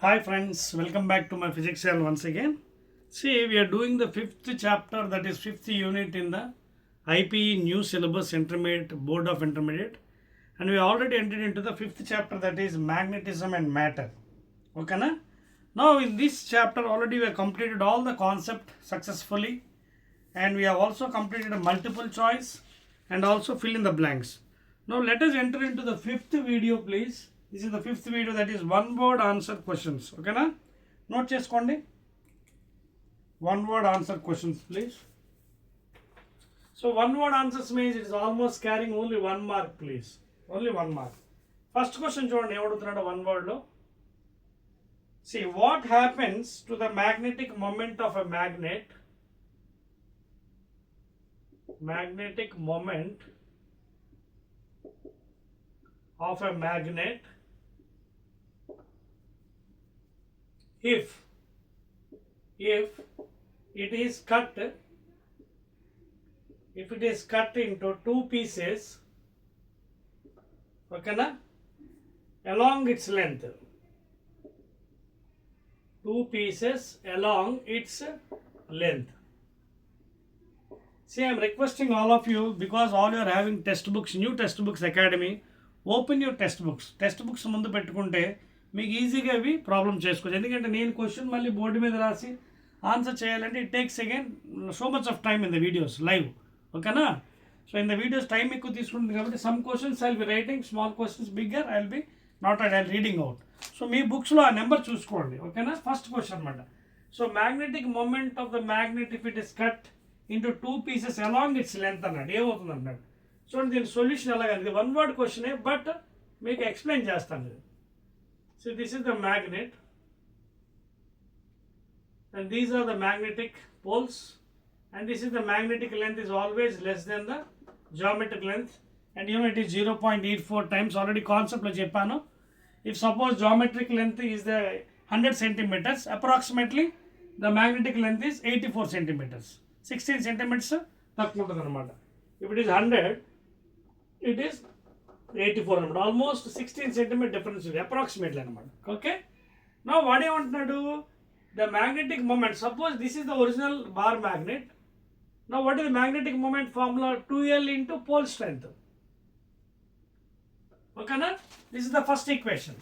Hi friends, welcome back to my physics channel once again. See, we are doing the fifth chapter, that is fifth unit in the IPE new syllabus intermediate, board of intermediate, and we already entered into the fifth chapter, that is magnetism and matter. Okay na? Now in this chapter already we have completed all the concept successfully, and we have also completed a multiple choice and also fill in the blanks. Now let us enter into the fifth video, please. This is the fifth video, that is one word answer questions. Okay na? Note cheskondi. One word answer questions, please. So one word answers means it is almost carrying only 1 mark, please. Only 1 mark. First question చూడండి ఏమడుగుతున్నాడు one word లో. See, what happens to the magnetic moment of a magnet? Magnetic moment of a magnet if it is cut into two pieces, okay na, along its length. Two pieces along its length. See, I am requesting all of you, because all you are having textbooks, new textbooks academy, open your textbooks. Textbooks ముందు పెట్టుకుంటే మీకు ఈజీగా అవి problem చేసుకోవచ్చు. ఎందుకంటే నేను question మళ్ళీ board మీద రాసి ఆన్సర్ చేయాలంటే it takes again so much of time in the videos live. ఓకేనా? So in the videos time ఎక్కువ తీసుకుంటుంది కాబట్టి some questions I will be writing, small questions bigger I will be not I reading out. So మీ బుక్స్లో ఆ number చూసుకోండి. ఓకేనా? First question అనమాట. So magnetic moment of the magnet if it is cut into two pieces along its length అన్నాడు. ఏమవుతుంది అన్నాడు. చూడండి, దీని సొల్యూషన్ ఎలాగంది, వన్ వర్డ్ క్వశ్చనే, బట్ మీకు ఎక్స్ప్లెయిన్ చేస్తాను. So this is the magnet and these are the magnetic poles, and this is the magnetic length is always less than the geometric length, and you know it is 0.84 times. Already concept lo cheppanu. If suppose geometric length is the 100 centimeters, approximately the magnetic length is 84 centimeters. 16 centimeters takku untadi anamata. If it is 100, it is 84 anamata. Almost 16 centimeter difference is approximately anamata. Okay, now what do you want to do? The magnetic moment, suppose this is the original bar magnet. Now what is the magnetic moment formula? 2L into pole strength. Okay na? This is the first equation.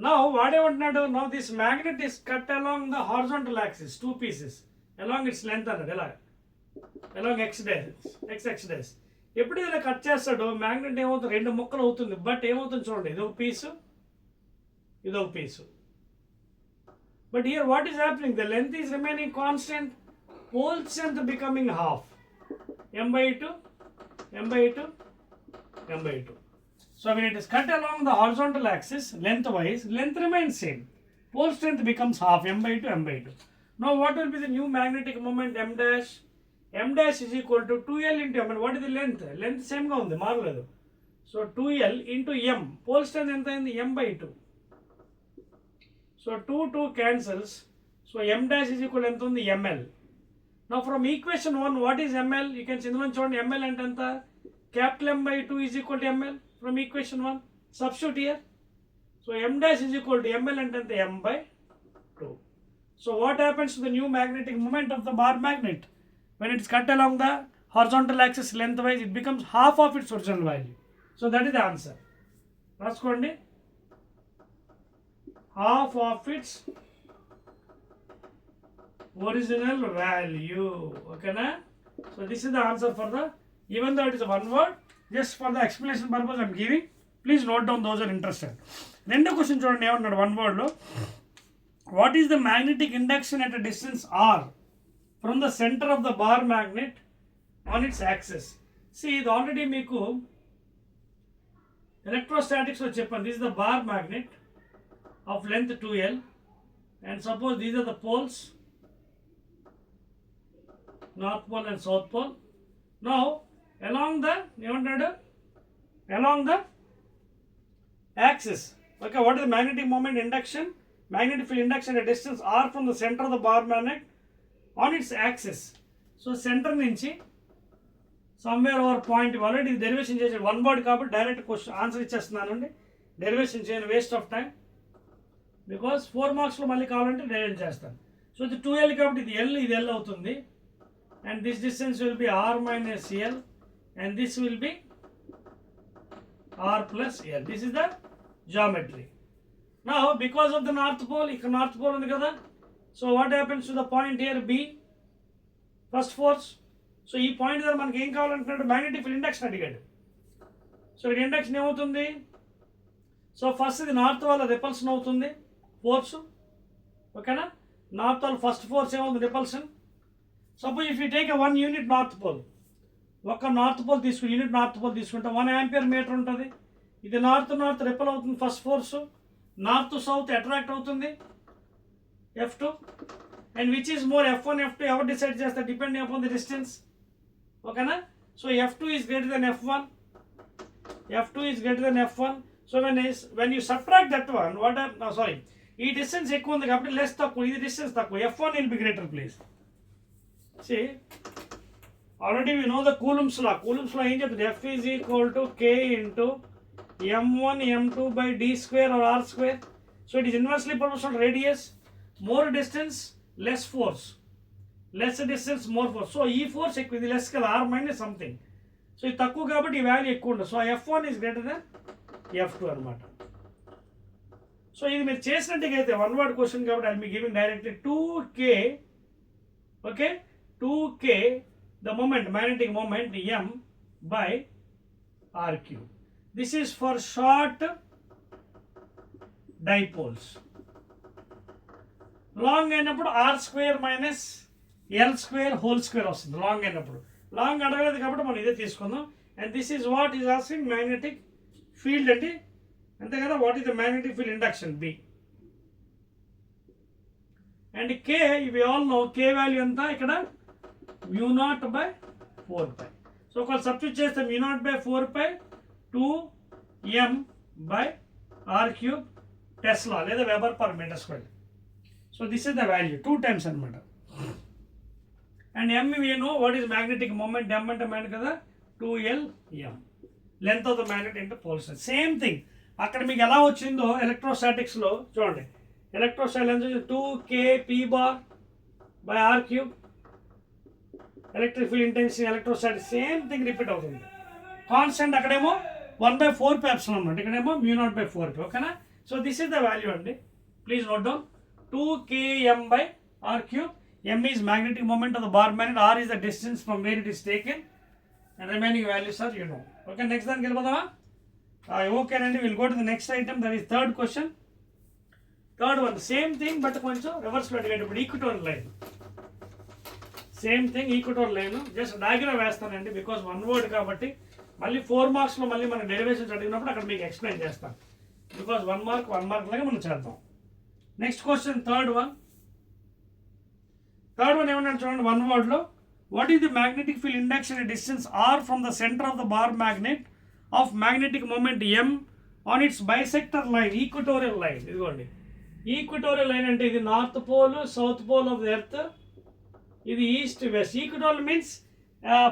Now what I want to do, now this magnet is cut along the horizontal axis, two pieces along its length another, along x dash. ఎప్పుడు ఇలా cut చేస్తాడో magnet ఏమవుతుంది, రెండు ముక్కలు అవుతుంది. But ఏమవుతుంది చూడండి, ఇదొక పీసు, ఇదొక పీసు. But here what is happening? The length is remaining constant, pole strength becoming half, m by 2, m by 2, m by 2. So when it is cut along the horizontal axis, lengthwise, length remains same. Pole strength becomes half, m by 2, m by 2. Now what will be the new magnetic moment, m dash? M dash is equal to 2L into m. And what is the length? Length same ga undi, maraledu. So 2L into m. Pole strength enta ayindi, m by 2. So 2 cancels. So m dash is equal to ml. Now from equation 1, what is ml? You can see ml and anta. Capital M by 2 is equal to ml from equation 1. Substitute here. So m dash is equal to ml and anta m by 2. So what happens to the new magnetic moment of the bar magnet? When it is cut along the horizontal axis lengthwise, it becomes half of its original value. So that is the answer. Raskondi. Half of its original value. Okay na? So this is the answer for the, even though it is one word, just for the explanation purpose I am giving. Please note down those are interested. Rendo question చూడండి ఏమన్నాడు one word లో. What is the magnetic induction at a distance r from the center of the bar magnet on its axis? See, ఇది already మీకు electrostatics లో చెప్పాను. This is the bar magnet of length 2L, and suppose these are the poles, north pole and south pole. Now along the axis, okay, what is the magnetic moment induction? Magnetic field induction at a distance r from the center of the bar magnet on its axis. So center నుంచి somewhere over point, already derivation చేసి one word కాబట్టి direct question answer ఇచ్చేస్తున్నానండి. Derivation చేయను, waste of time. Because 4 మార్క్స్లో మళ్ళీ కావాలంటే divide చేస్తాను. So ఇది 2L కాబట్టి ఇది L అవుతుంది. And this distance will be r minus L and this will be r plus L. This is the geometry. Now because of the north pole, ఇక్కడ north pole ఉంది కదా, so what happens to the point here B, first force. So ఈ point దగ్గర మనకి ఏం కావాలంటున్నాడు, magnetic field induction అడిగాడు. So ఇక్కడ ఇండక్షన్ ఏమవుతుంది, సో ఫస్ట్ ఇది నార్త్ వల్ల రిపల్షన్ అవుతుంది ఫోర్స్, ఓకేనా. నార్త్ వల్ల ఫస్ట్ ఫోర్స్ ఏమవుతుంది, repulsion. Suppose if you take 1 unit north pole, ఒక నార్త్ పోల్ తీసుకుని యూనిట్ నార్త్ పోల్ తీసుకుంటే 1 ఆంపియర్ మీటర్ ఉంటుంది. ఇది నార్త్ రిపల్ అవుతుంది first force, north south attract అవుతుంది F2. And which is more F1 F2 ఎవరు decide చేస్తారు, డిపెండింగ్ అపాన్ ది డిస్టెన్స్, ఓకేనా. So F2 is greater than F1, F2 is greater than F1. So when you subtract that one sorry ఈ distance ఎక్కువ ఉంది కాబట్టి less తక్కువ, ఇది distance తక్కువ, F1 will be greater please. See, already we know the Coulomb's law. Coulomb's law ఏం చెప్తుంది, F is equal to K into M1 M2 by D square or R square. So it is inversely proportional to radius. More distance, less force. Less distance, more force. So ఈ force ఎక్కువ, ఇది less కదా, R minus something. So ఇది తక్కువ కాబట్టి ఈ value ఎక్కువ ఉంటుంది. So F1 is greater than F2 అనమాట. సో ఇది మీరు చేసినట్టుగా అయితే 1 word క్వశ్చన్ కాబట్టి I'll be giving directly 2K, okay, 2K the moment, magnetic moment M by R cube. This is for short dipoles. Long అయినప్పుడు R square minus L square whole square వస్తుంది long అయినప్పుడు. Long అడగలేదు కాబట్టి మనం ఇదే తీసుకుందాం. And this is what is asking magnetic field అండి, అంతే కదా. What is the magnetic field induction B. And K ఇవి ఆల్ నో, K వాల్యూ ఎంత ఇక్కడ μ0/4π. సో ఒకవేళ సబ్స్టిట్యూట్ చేస్తే μ0/4π 2m by r cube tesla లేదా weber per metre square. So this is the value 2 times అనమాట. And m you know what is magnetic moment, m అంటే mind కదా 2Lm, length of the magnet into poles. Same thing అక్కడ మీకు ఎలా వచ్చిందో ఎలక్ట్రోస్టాటిక్స్లో చూడండి, electrostatic ఎంత 2kp bar by r cube. Electric field intensity electrostatic same thing repeat అవుతుంది. Constant అక్కడేమో 1/4π అన్నమాట, ఇక్కడేమో μ0/4π, ఓకేనా. So this is the value అండి, please note down 2km by r cube. M is magnetic moment of the bar magnet, r is the distance from where it is taken, and remaining values are you know. Okay, next దానికి వెళ్ళిపోదామా. Okay అండి, will go to the next item, that is third question. Third one same thing but కొంచెం రివర్స్లో అడిగేటప్పుడు equatorial line. Same thing equatorial line, just diagram వేస్తానండి because 1 word కాబట్టి. మళ్ళీ 4 మార్క్స్లో మళ్ళీ మనం డెరివేషన్స్ అడిగినప్పుడు అక్కడ మీకు ఎక్స్ప్లెయిన్ చేస్తాను, బికాస్ 1 మార్క్ లాగా మనం చేద్దాం. నెక్స్ట్ క్వశ్చన్ థర్డ్ వన్ ఏమన్నా చూడండి 1 wordలో. What is the magnetic field induction distance R from the centre of the bar magnet of magnetic moment M on its bisector line, equatorial line. ఇదిగోండి equatorial line అంటే ఇది north pole south pole of the earth, ఇది east west. Equatorial means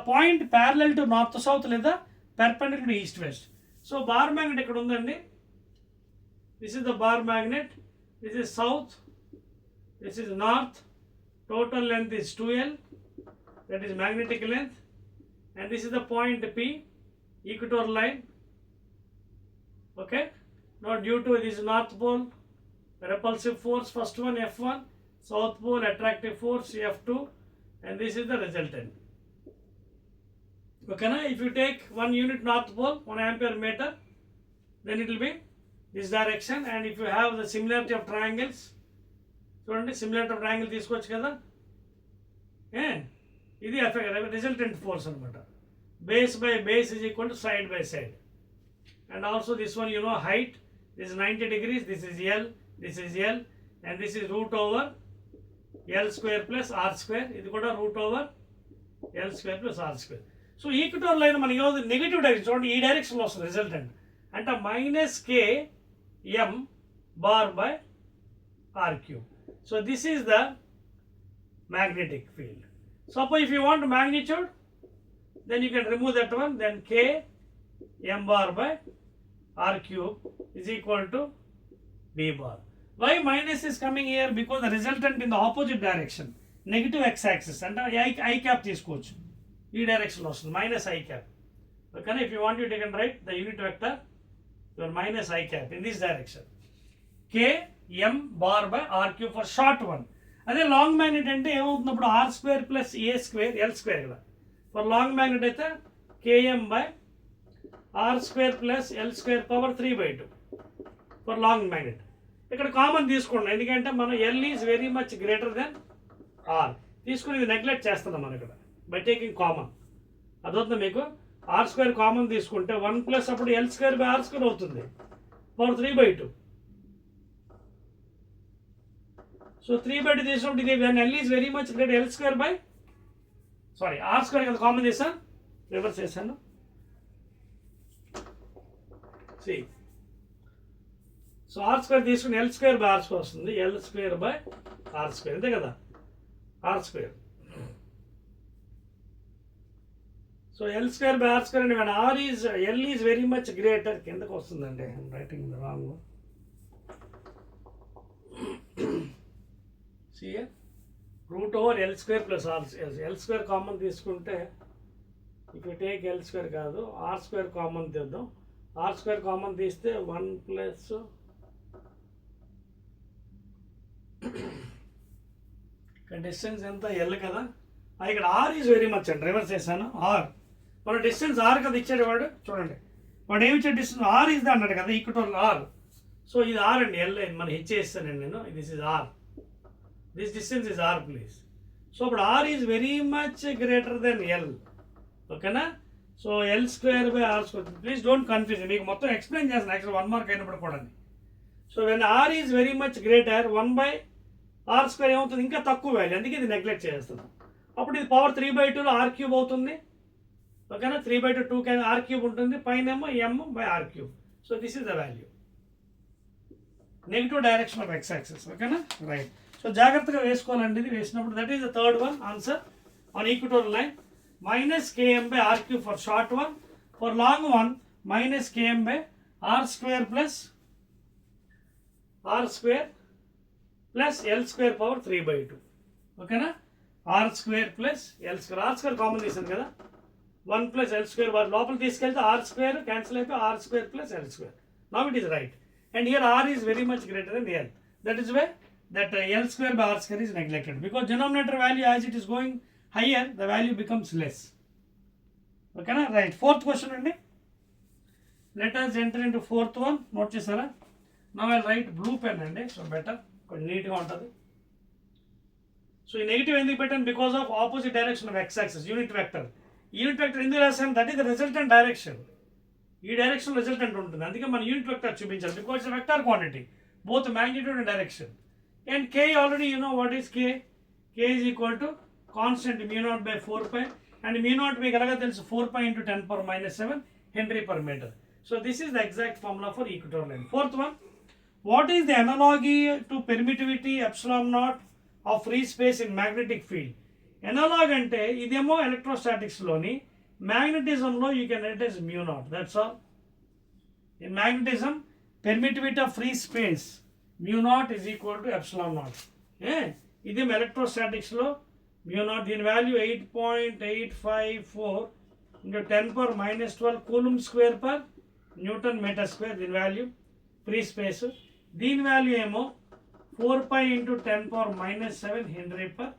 point parallel to north south లేదా perpendicular to east west. So bar magnet ఇక్కడ ఉందండి, this is the bar magnet, this is south, this is north, total length is 2L, that is magnetic length, and this is the point P, equatorial line. Okay, now due to this north pole repulsive force, first one F1, south pole attractive force F2, and this is the resultant. Okay, now if you take 1 unit north pole 1 ampere meter, then it will be this direction. And if you have the similarity of triangles, చూడండి similar triangle తీసుకోవచ్చు కదా, ఇది resultant force అనమాట. Base by base is equal to side by side. And also this one you know height, this 90 degrees, this is L, this is L, and this is root over L square plus R square. ఇది కూడా root over L square plus R square. So equatorial line మనకి ఏమవుతుంది, negative direction. చూడండి ఈ డైరెక్షన్లో వస్తుంది resultant, అంటే -km bar by r cube. So this is the magnetic field. Suppose if you want magnitude, then you can remove that one, then K m bar by r cube is equal to d bar. Why minus is coming here? Because the resultant in the opposite direction, negative x-axis, and I cap తీసుకోవచ్చు ఈ direction వస్తుంది minus I cap. Okay, if you want, you can write the unit vector your minus I cap in this direction. K m bar by r cube for short one. అదే long magnet అంటే ఏమవుతున్నప్పుడు r square plus a square l square కదా. For long magnet అయితే km by r square plus l square power 3/2 for long magnet. ఇక్కడ common తీసుకోండి, ఎందుకంటే మనం l ఈజ్ very much greater than r తీసుకుని ఇది నెగ్లెక్ట్ చేస్తున్నాం మనం ఇక్కడ బై టేకింగ్ కామన్. అదవుతుంది మీకు. ఆర్ స్క్వేర్ కామన్ తీసుకుంటే 1 ప్లస్ అప్పుడు L square by R square అవుతుంది పవర్ 3/2. సో 3/2 చేసినప్పుడు ఇది L is very much great L square by sorry R square కదా కామన్ చేశాను, రివర్స్ చేశాను. సో ఆర్ స్క్వేర్ తీసుకుని L square by R square వస్తుంది, L square by R square అంతే కదా R square. So L square by R square అంటే మన R is L is very much greater కిందకు వస్తుందండి. I'm writing the wrong. Root over L square plus R L square common తీసుకుంటే ఇక్కడ take L square కాదు R square common తీద్దాం. R square common తీస్తే 1 plus ఇక్కడ డిస్టెన్స్ ఎంత L కదా, ఇక్కడ ఆర్ ఈజ్ వెరీ మచ్ అండి. రివర్స్ చేశాను ఆర్, మన డిస్టెన్స్ ఆర్ కదా ఇచ్చాడు వాడు. చూడండి వాడు ఏమి ఇచ్చాడు డిస్టెన్స్ ఆర్ ఈజ్ అన్నాడు కదా ఈక్వల్ ఆర్. సో ఇది ఆర్ అండి, ఎల్ మన హెచ్ చేస్తానండి నేను. This is R, this distance is R please. So ఇప్పుడు R is very much greater then L. ఓకేనా. So L square by R square. Please don't confuse, మీకు మొత్తం explain చేస్తాను యాక్చువల్ 1 మార్క్ అయినప్పుడు కూడా. So when R is very much greater 1/r square ఏమవుతుంది ఇంకా తక్కువ వాల్యూ, అందుకే ఇది నెగ్లెక్ట్ చేస్తున్నాం. అప్పుడు ఇది పవర్ 3/2లో ఆర్ క్యూబ్ అవుతుంది. ఓకేనా. 3/2 2 క్యాన్ ఆర్ క్యూబ్ ఉంటుంది, పైన ఏమో m/r cube. So this is the value, negative direction of X axis. ఓకేనా రైట్. సో జాగ్రత్తగా వేసుకోవాలండి ఇది వేసినప్పుడు. That is the third one answer on equatorial line. minus km/r cube for short one, for long one minus km/r square plus r square plus l square power 3/2. ఓకేనా. r square plus l square, r square common తీసాను కదా 1 plus l square వారు లోపల తీసుకెళ్తే r square cancel అయిపోయి r square plus l square. Now it is right, and here r is very much greater than l. That is why that l square by r square is neglected, because denominator value as it is going higher the value becomes less. Okay na right. Fourth question andi, let us enter into fourth one. Note chesara. Now I'll write blue pen andi, so better kon neat ga untadi. So in negative enduku pettan, because of opposite direction of x axis unit vector endu rasam, that is the resultant direction. Ee direction resultant untundi, andike man unit vector chupinchali because it's a vector quantity both magnitude and direction. And k already you know what is k. K is equal to constant mu naught by 4 pi, and mu naught మీకు ఎలాగా తెలుసు 4 pi into 10⁻⁷ Henry per meter. So this is the exact formula for equatorial line. Fourth one, what is the analogy to permittivity epsilon naught of free space in magnetic field? Analog అంటే ఇదేమో electrostatics లోని, magnetism లో you can write as mu naught, that's all. In magnetism permittivity of free space mu naught is equal to epsilon naught. ఇదేమో electrostatics లో mu naught, దీని value 8.854 into 10⁻⁻12 coulomb square per newton metre square. దీని value free space. దీని value ఏమో 4 pi into 10⁻⁷ Henry per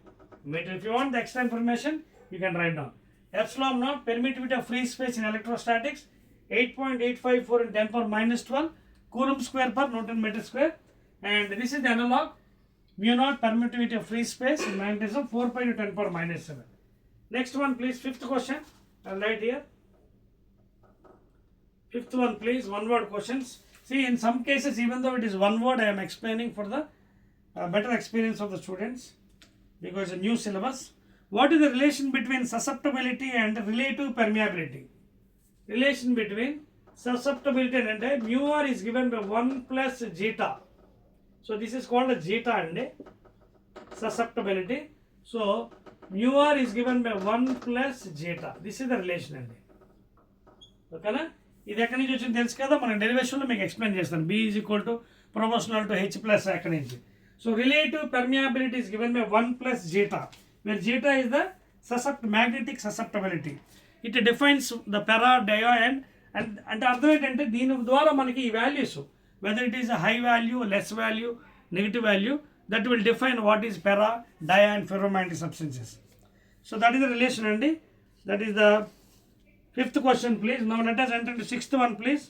meter. If you want the extra information you can write down. Epsilon naught permittivity of free space in electrostatics 8.854 into 10⁻⁻12 coulomb square per Newton meter square, and this is the analog mu naught permittivity of free space in magnetism 4 pi to 10⁻⁷. Next one please, fifth question. I'll write here. Fifth one please, one word questions. See, in some cases even though it is one word, I am explaining for the better experience of the students because it's a new syllabus. What is the relation between susceptibility and relative permeability? Relation between susceptibility and mu r is given by 1 plus zeta. So this is called a zeta and susceptibility. So mu r is given by 1 plus zeta. This is the relation and okay na. ఇది ఎక్కడి నుంచి వచ్చింది తెలుసు కదా, మన డెరివేషన్లో మీకు explain చేస్తాను. b is equal to proportional to H plus అక్కడి నుంచి. So relative permeability is given by 1 plus zeta, where zeta is the magnetic susceptibility. It defines the para, dia and అంటే అర్థం ఏంటంటే దీని ద్వారా మనకి ఈ values whether it is a high value, less value, negative value, that will define what is para, dia and ferromagnetic substances. So that is the relation అండి. That is the fifth question please. Now let us enter into sixth one please.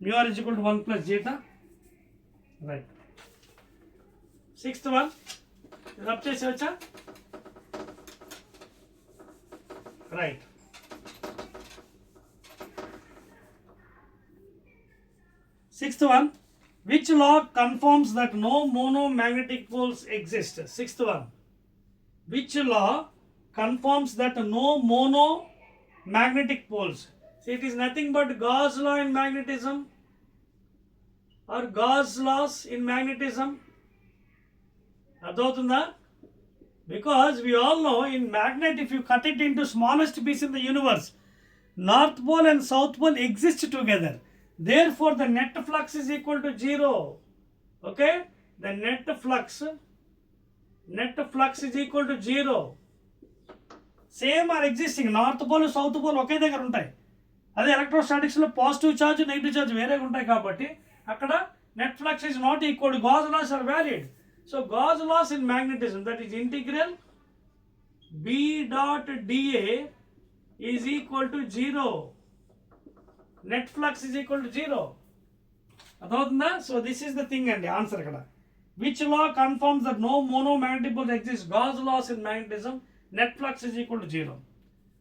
Mu r is equal to 1 plus zeta. Right. Sixth one. Rub chesacha. Right. Sixth one. Which law confirms that no monomagnetic poles exist? Sixth one. Which law confirms that no monomagnetic poles? See, it is nothing but Gauss law in magnetism or Gauss laws in magnetism. Adotunda? Because we all know in magnet, if you cut it into smallest piece in the universe, North Pole and South Pole exist together. Therefore, the net flux is equal to 0. Okay? The net flux is equal to 0. Same are existing. North Pole, South Pole, ఒకే దగ్గర ఉంటాయి. అదే ఎలక్ట్రోస్టాటిక్స్లో positive charge negative charge వేరేగా ఉంటాయి కాబట్టి అక్కడ net flux is not equal to Gauss laws are valid. So Gauss laws in magnetism, that is integral B dot dA is equal to 0. Net flux is equal to 0. అర్థమవుతుందా? So this is the thing అండి answer ఇక్కడ. Which law confirms that no monomagnetic poles exist? Gauss laws in magnetism. Net flux is equal to 0.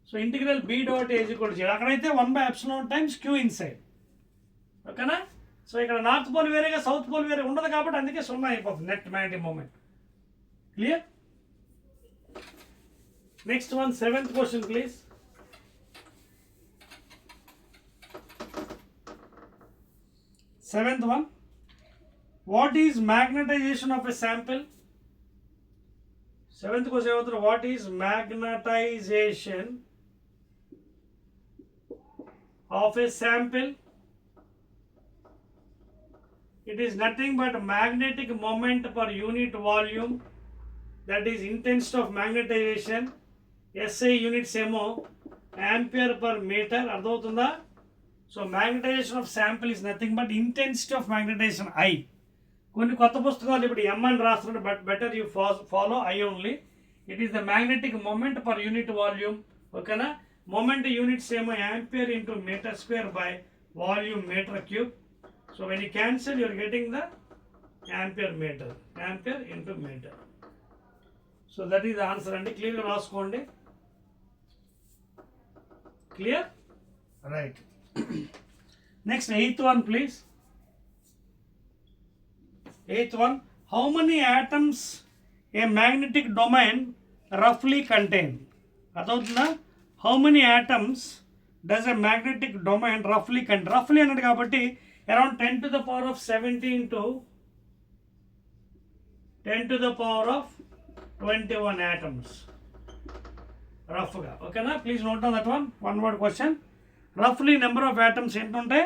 So integral B dot A is equal to 0. అక్కడైతే 1 by epsilon times Q inside. ఓకేనా? So ఇక్కడ north pole వేరేగా south pole వేరే ఉండదు కాబట్టి అందుకే 0 అయిపోతుంది net magnetic moment. Clear? Next one, seventh question please. Seventh one. What is magnetization of a sample? Seventh question. What is magnetization of a sample? It is nothing but magnetic moment per unit volume, that is intensity of magnetization. SI units ఏమో ampere per meter. అర్థమవుతుందా? So magnetization of sample is nothing but intensity of magnetization I. కొన్ని కొత్త పుస్తకాలు ఇప్పుడు M అని రాస్తున్నారు, but better you follow I only. It is the magnetic moment per unit volume. ఓకేనా? Moment units ఏమో ampere into metre square by volume metre cube. So when you cancel you're getting the ampere metre, ampere into metre. So that is the answer అండి. క్లియర్గా రాసుకోండి. Clear? Right. Next, eighth one please. Eighth one. How many atoms a magnetic domain roughly contain? Adotna, how many atoms does a magnetic domain roughly contain? Roughly anadu kabatti around 10 to the power of 17 to 10 to the power of 21 atoms. Rough ga. Okay na? Please note down that one. One word question. Roughly number of atoms ఎంత ఉంటాయి?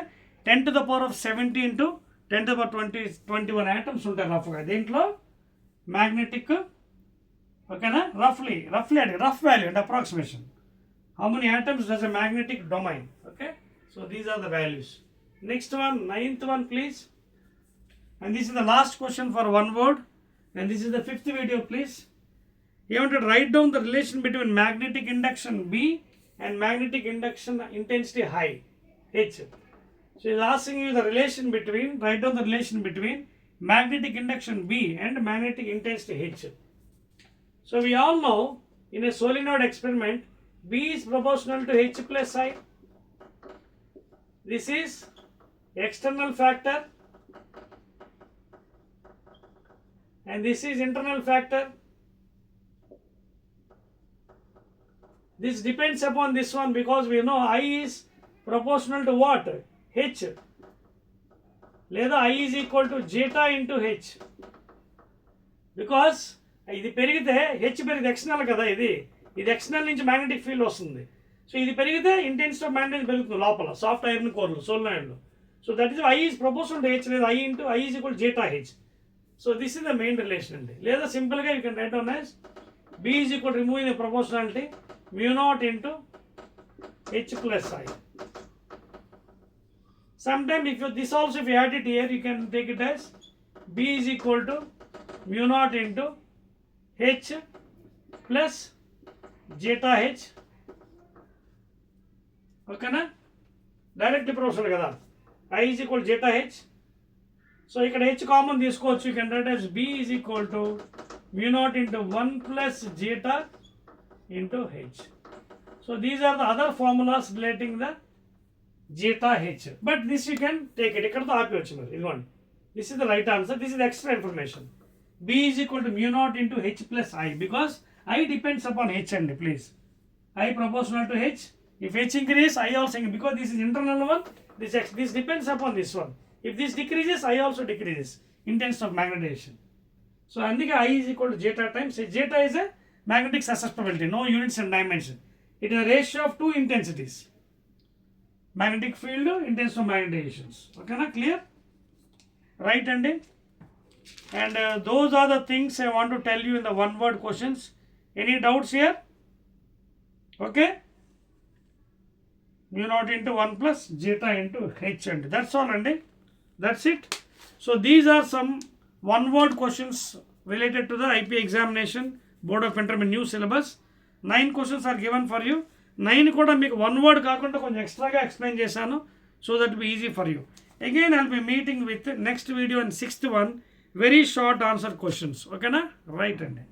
10 to the power of 17 to 10 to the power 21 atoms ఉంటాయి రఫ్గా దీంట్లో magnetic. ఓకేనా? రఫ్లీ అంటే rough value and approximation. How many atoms does a magnetic domain? Okay, so these are the values. Next one, ninth one please. And this is the last question for one word and this is the fifth video please. ఏమంటే write down the relation between magnetic induction B and magnetic induction intensity high H. So he is asking you the relation between, write down the relation between magnetic induction B and magnetic intensity H. So we all know in a solenoid experiment B is proportional to H plus I. This is external factor and this is internal factor. This depends upon this one because we know I is proportional to what? H. Leda I is equal to zeta into H. Because ఇది పెరిగితే H పెరిగితే external కదా, ఇది external నుంచి magnetic field వస్తుంది. So ఇది పెరిగితే intensity of magnetic పెరుగుతుంది లోపల సాఫ్ట్ ఐరన్ కోర్లు సోలినాయిడ్లు. So that is I is proportional to H, I into I is equal to zeta H. So this is the main relation andi. లేదా simple గా you can write down as B is equal to removing the proportionality mu naught into H plus I. Sometimes if you this also if you add it here, you can take it as B is equal to mu naught into H plus zeta H. Okay na? Direct proportional kada. I is equal to zeta H. So ఇక్కడ H common తీసుకోవచ్చు. You can write as B is equal to mu naught into 1 plus zeta into H. So these are the other formulas relating the zeta H. But this you can take it. ఇక్కడతో ఆపేయచ్చు మీరు. ఇదిగోండి. This is the right answer. This is the extra information. B is equal to mu naught into H plus I, because I depends upon H and please. I proportional to H. If H increases, I also increase, because this is internal one. This depends upon this one. If this decreases, I also decreases in terms of magnetization. So అందుకే I is equal to zeta times. Zeta is a magnetic susceptibility, no units and dimension. It is a ratio of two intensities. Magnetic field in terms of magnetizations. Okay na? Clear? Right andi? And those are the things I want to tell you in the one word questions. Any doubts here? Okay? Mu naught into 1 plus zeta into H and that's all andi. That's it. So these are some one word questions related to the IPE examination, Board of Intermediate new syllabus. 9 questions are given for you. 9 కూడా మీకు one word కాకుండా కొంచెం ఎక్స్ట్రాగా explain చేశాను, so that will be easy for you. Again I'll be meeting with next video and 6th one, very short answer questions. Okay na? Right andi.